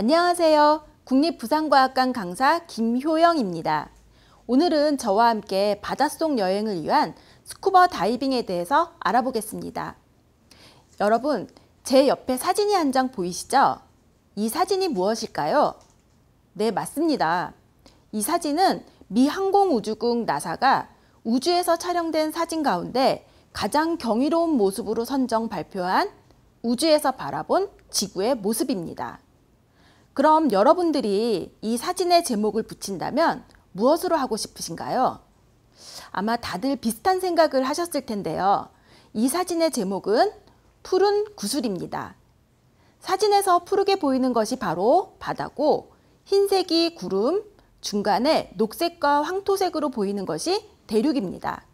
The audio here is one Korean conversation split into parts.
안녕하세요. 국립부산과학관 강사 김효영입니다. 오늘은 저와 함께 바닷속 여행을 위한 스쿠버 다이빙에 대해서 알아보겠습니다. 여러분, 제 옆에 사진이 한 장 보이시죠? 이 사진이 무엇일까요? 네, 맞습니다. 이 사진은 미 항공우주국 나사가 우주에서 촬영된 사진 가운데 가장 경이로운 모습으로 선정 발표한 우주에서 바라본 지구의 모습입니다. 그럼 여러분들이 이 사진의 제목을 붙인다면 무엇으로 하고 싶으신가요? 아마 다들 비슷한 생각을 하셨을 텐데요. 이 사진의 제목은 푸른 구슬입니다. 사진에서 푸르게 보이는 것이 바로 바다고, 흰색이 구름, 중간에 녹색과 황토색으로 보이는 것이 대륙입니다.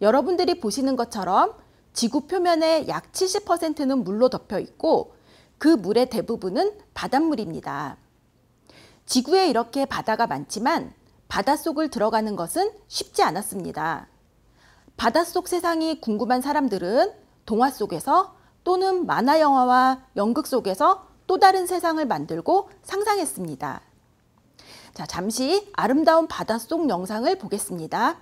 여러분들이 보시는 것처럼 지구 표면의 약 70%는 물로 덮여 있고 그 물의 대부분은 바닷물입니다. 지구에 이렇게 바다가 많지만 바닷속을 들어가는 것은 쉽지 않았습니다. 바닷속 세상이 궁금한 사람들은 동화 속에서 또는 만화 영화와 연극 속에서 또 다른 세상을 만들고 상상했습니다. 자, 잠시 아름다운 바닷속 영상을 보겠습니다.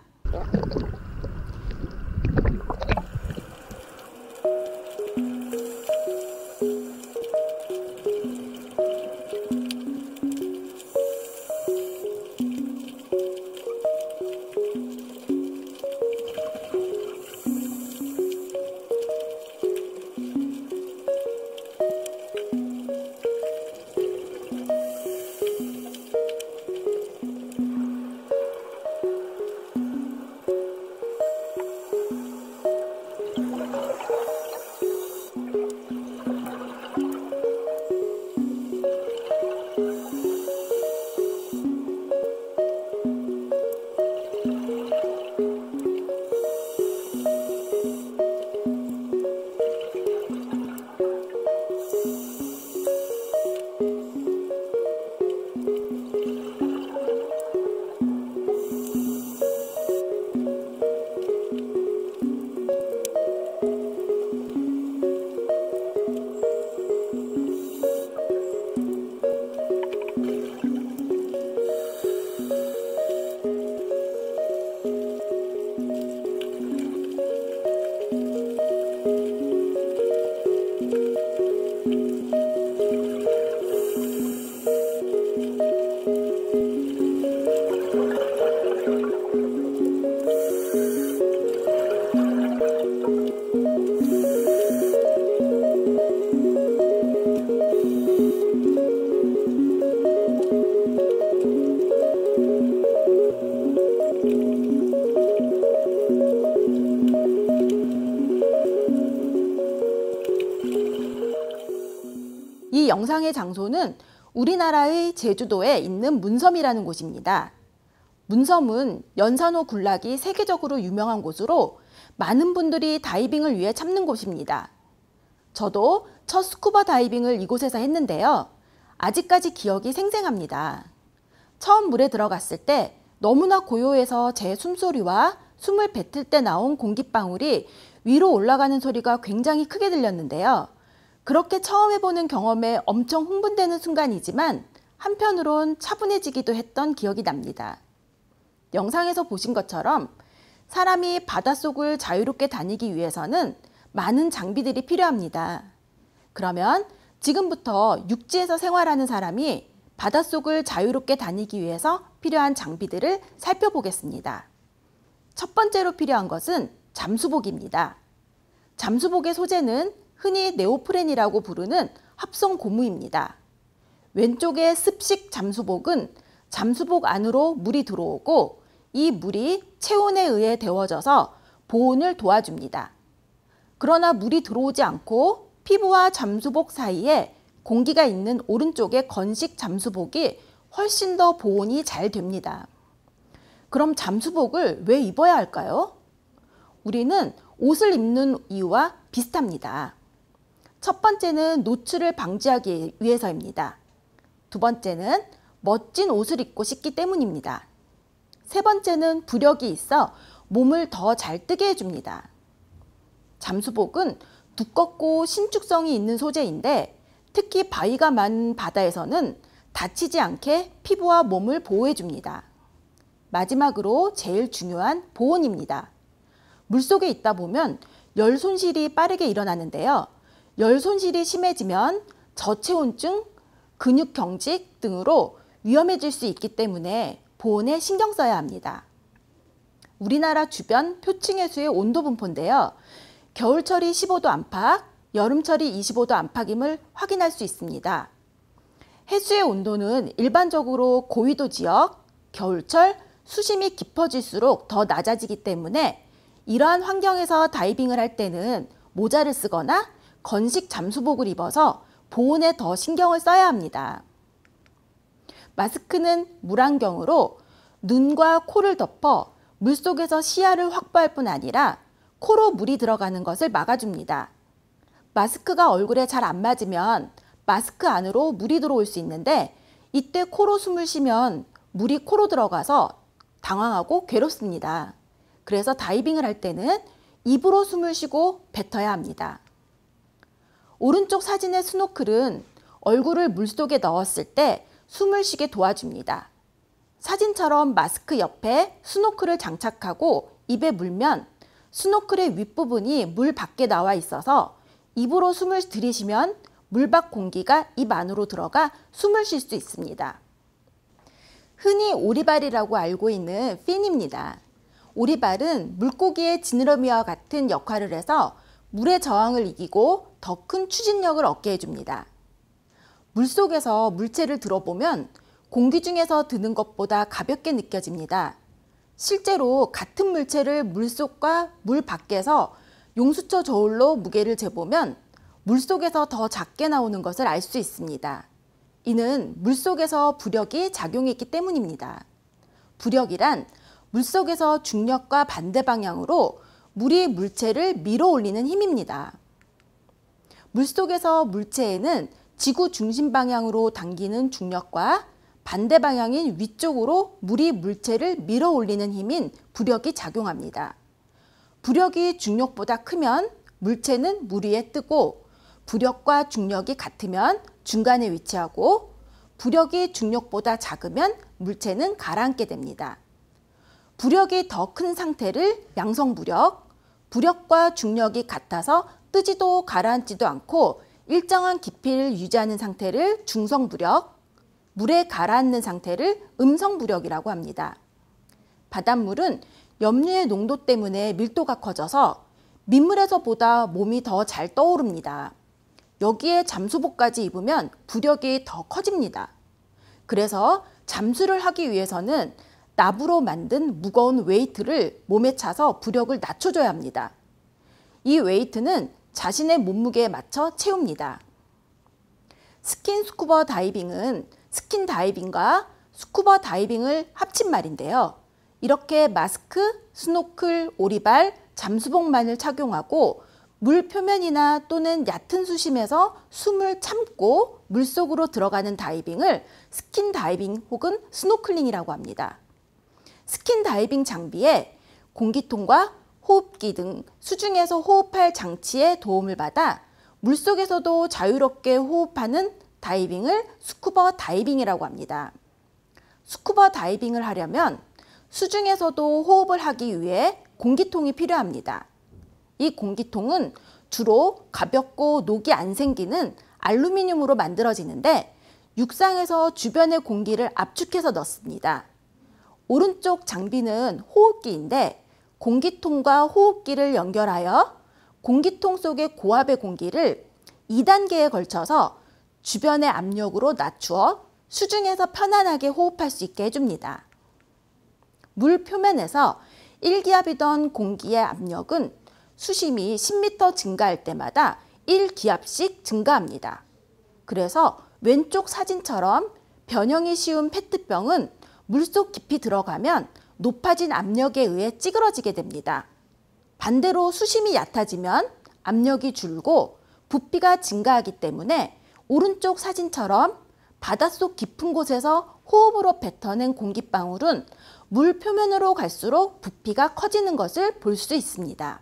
이 영상의 장소는 우리나라의 제주도에 있는 문섬이라는 곳입니다. 문섬은 연산호 군락이 세계적으로 유명한 곳으로 많은 분들이 다이빙을 위해 찾는 곳입니다. 저도 첫 스쿠버 다이빙을 이곳에서 했는데요. 아직까지 기억이 생생합니다. 처음 물에 들어갔을 때 너무나 고요해서 제 숨소리와 숨을 뱉을 때 나온 공기방울이 위로 올라가는 소리가 굉장히 크게 들렸는데요. 그렇게 처음 해보는 경험에 엄청 흥분되는 순간이지만 한편으론 차분해지기도 했던 기억이 납니다. 영상에서 보신 것처럼 사람이 바닷속을 자유롭게 다니기 위해서는 많은 장비들이 필요합니다. 그러면 지금부터 육지에서 생활하는 사람이 바닷속을 자유롭게 다니기 위해서 필요한 장비들을 살펴보겠습니다. 첫 번째로 필요한 것은 잠수복입니다. 잠수복의 소재는 흔히 네오프렌이라고 부르는 합성 고무입니다. 왼쪽의 습식 잠수복은 잠수복 안으로 물이 들어오고 이 물이 체온에 의해 데워져서 보온을 도와줍니다. 그러나 물이 들어오지 않고 피부와 잠수복 사이에 공기가 있는 오른쪽의 건식 잠수복이 훨씬 더 보온이 잘 됩니다. 그럼 잠수복을 왜 입어야 할까요? 우리는 옷을 입는 이유와 비슷합니다. 첫 번째는 노출을 방지하기 위해서입니다. 두 번째는 멋진 옷을 입고 싶기 때문입니다. 세 번째는 부력이 있어 몸을 더 잘 뜨게 해줍니다. 잠수복은 두껍고 신축성이 있는 소재인데 특히 바위가 많은 바다에서는 다치지 않게 피부와 몸을 보호해줍니다. 마지막으로 제일 중요한 보온입니다. 물속에 있다 보면 열 손실이 빠르게 일어나는데요. 열 손실이 심해지면 저체온증, 근육 경직 등으로 위험해질 수 있기 때문에 보온에 신경 써야 합니다. 우리나라 주변 표층해수의 온도 분포인데요. 겨울철이 15도 안팎, 여름철이 25도 안팎임을 확인할 수 있습니다. 해수의 온도는 일반적으로 고위도 지역, 겨울철, 수심이 깊어질수록 더 낮아지기 때문에 이러한 환경에서 다이빙을 할 때는 모자를 쓰거나 건식 잠수복을 입어서 보온에 더 신경을 써야 합니다. 마스크는 물안경으로 눈과 코를 덮어 물속에서 시야를 확보할 뿐 아니라 코로 물이 들어가는 것을 막아줍니다. 마스크가 얼굴에 잘 안 맞으면 마스크 안으로 물이 들어올 수 있는데 이때 코로 숨을 쉬면 물이 코로 들어가서 당황하고 괴롭습니다. 그래서 다이빙을 할 때는 입으로 숨을 쉬고 뱉어야 합니다. 오른쪽 사진의 스노클은 얼굴을 물속에 넣었을 때 숨을 쉬게 도와줍니다. 사진처럼 마스크 옆에 스노클을 장착하고 입에 물면 스노클의 윗부분이 물 밖에 나와 있어서 입으로 숨을 들이쉬면 물밖 공기가 입 안으로 들어가 숨을 쉴 수 있습니다. 흔히 오리발이라고 알고 있는 핀입니다. 오리발은 물고기의 지느러미와 같은 역할을 해서 물의 저항을 이기고 더 큰 추진력을 얻게 해줍니다. 물속에서 물체를 들어보면 공기 중에서 드는 것보다 가볍게 느껴집니다. 실제로 같은 물체를 물속과 물 밖에서 용수초 저울로 무게를 재보면 물속에서 더 작게 나오는 것을 알 수 있습니다. 이는 물속에서 부력이 작용했기 때문입니다. 부력이란 물속에서 중력과 반대 방향으로 물이 물체를 밀어 올리는 힘입니다. 물속에서 물체에는 지구 중심 방향으로 당기는 중력과 반대 방향인 위쪽으로 물이 물체를 밀어 올리는 힘인 부력이 작용합니다. 부력이 중력보다 크면 물체는 물 위에 뜨고 부력과 중력이 같으면 중간에 위치하고 부력이 중력보다 작으면 물체는 가라앉게 됩니다. 부력이 더 큰 상태를 양성부력, 부력과 중력이 같아서 뜨지도 가라앉지도 않고 일정한 깊이를 유지하는 상태를 중성부력, 물에 가라앉는 상태를 음성부력이라고 합니다. 바닷물은 염류의 농도 때문에 밀도가 커져서 민물에서보다 몸이 더 잘 떠오릅니다. 여기에 잠수복까지 입으면 부력이 더 커집니다. 그래서 잠수를 하기 위해서는 나부로 만든 무거운 웨이트를 몸에 차서 부력을 낮춰줘야 합니다. 이 웨이트는 자신의 몸무게에 맞춰 채웁니다. 스킨 스쿠버 다이빙은 스킨 다이빙과 스쿠버 다이빙을 합친 말인데요. 이렇게 마스크, 스노클, 오리발, 잠수복만을 착용하고 물 표면이나 또는 얕은 수심에서 숨을 참고 물속으로 들어가는 다이빙을 스킨 다이빙 혹은 스노클링이라고 합니다. 스킨 다이빙 장비에 공기통과 호흡기 등 수중에서 호흡할 장치의 도움을 받아 물속에서도 자유롭게 호흡하는 다이빙을 스쿠버 다이빙이라고 합니다. 스쿠버 다이빙을 하려면 수중에서도 호흡을 하기 위해 공기통이 필요합니다. 이 공기통은 주로 가볍고 녹이 안 생기는 알루미늄으로 만들어지는데 육상에서 주변의 공기를 압축해서 넣습니다. 오른쪽 장비는 호흡기인데 공기통과 호흡기를 연결하여 공기통 속의 고압의 공기를 2단계에 걸쳐서 주변의 압력으로 낮추어 수중에서 편안하게 호흡할 수 있게 해줍니다. 물 표면에서 1기압이던 공기의 압력은 수심이 10m 증가할 때마다 1기압씩 증가합니다. 그래서 왼쪽 사진처럼 변형이 쉬운 페트병은 물속 깊이 들어가면 높아진 압력에 의해 찌그러지게 됩니다. 반대로 수심이 얕아지면 압력이 줄고 부피가 증가하기 때문에 오른쪽 사진처럼 바닷속 깊은 곳에서 호흡으로 뱉어낸 공기방울은 물 표면으로 갈수록 부피가 커지는 것을 볼 수 있습니다.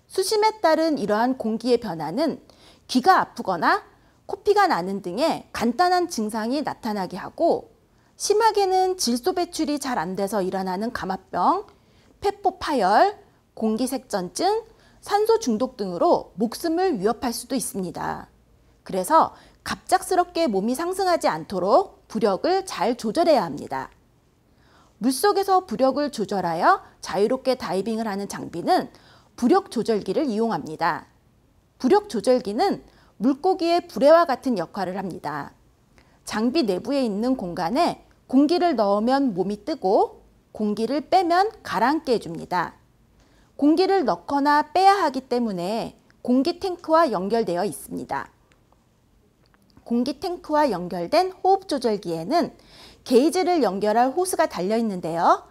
수심에 따른 이러한 공기의 변화는 귀가 아프거나 코피가 나는 등의 간단한 증상이 나타나게 하고, 심하게는 질소 배출이 잘 안 돼서 일어나는 감압병, 폐포 파열, 공기색전증, 산소 중독 등으로 목숨을 위협할 수도 있습니다. 그래서 갑작스럽게 몸이 상승하지 않도록 부력을 잘 조절해야 합니다. 물속에서 부력을 조절하여 자유롭게 다이빙을 하는 장비는 부력 조절기를 이용합니다. 부력 조절기는 물고기의 부레와 같은 역할을 합니다. 장비 내부에 있는 공간에 공기를 넣으면 몸이 뜨고 공기를 빼면 가라앉게 해줍니다. 공기를 넣거나 빼야 하기 때문에 공기 탱크와 연결되어 있습니다. 공기 탱크와 연결된 호흡 조절기에는 게이지를 연결할 호스가 달려 있는데요.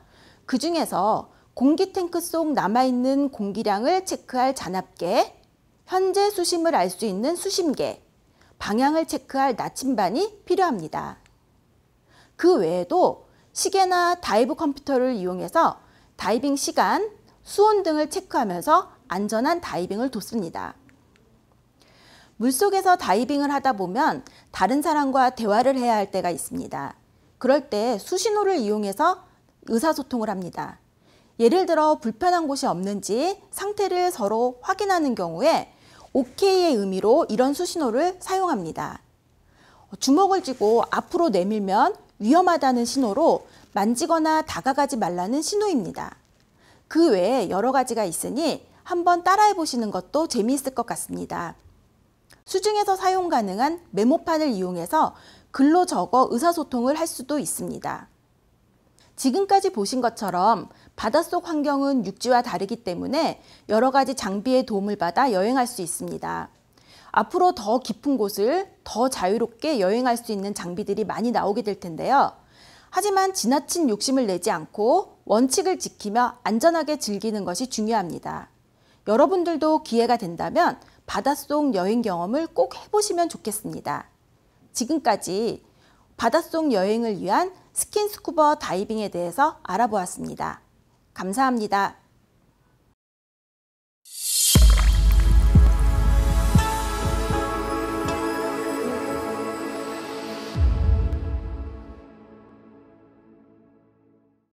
그 중에서 공기 탱크 속 남아있는 공기량을 체크할 잔압계, 현재 수심을 알 수 있는 수심계, 방향을 체크할 나침반이 필요합니다. 그 외에도 시계나 다이브 컴퓨터를 이용해서 다이빙 시간, 수온 등을 체크하면서 안전한 다이빙을 돕습니다. 물속에서 다이빙을 하다 보면 다른 사람과 대화를 해야 할 때가 있습니다. 그럴 때 수신호를 이용해서 의사소통을 합니다. 예를 들어 불편한 곳이 없는지 상태를 서로 확인하는 경우에 OK의 의미로 이런 수신호를 사용합니다. 주먹을 쥐고 앞으로 내밀면 위험하다는 신호로 만지거나 다가가지 말라는 신호입니다. 그 외에 여러 가지가 있으니 한번 따라해 보시는 것도 재미있을 것 같습니다. 수중에서 사용 가능한 메모판을 이용해서 글로 적어 의사소통을 할 수도 있습니다. 지금까지 보신 것처럼 바닷속 환경은 육지와 다르기 때문에 여러 가지 장비의 도움을 받아 여행할 수 있습니다. 앞으로 더 깊은 곳을 더 자유롭게 여행할 수 있는 장비들이 많이 나오게 될 텐데요. 하지만 지나친 욕심을 내지 않고 원칙을 지키며 안전하게 즐기는 것이 중요합니다. 여러분들도 기회가 된다면 바닷속 여행 경험을 꼭 해보시면 좋겠습니다. 지금까지 바닷속 여행을 위한 스킨스쿠버 다이빙에 대해서 알아보았습니다. 감사합니다.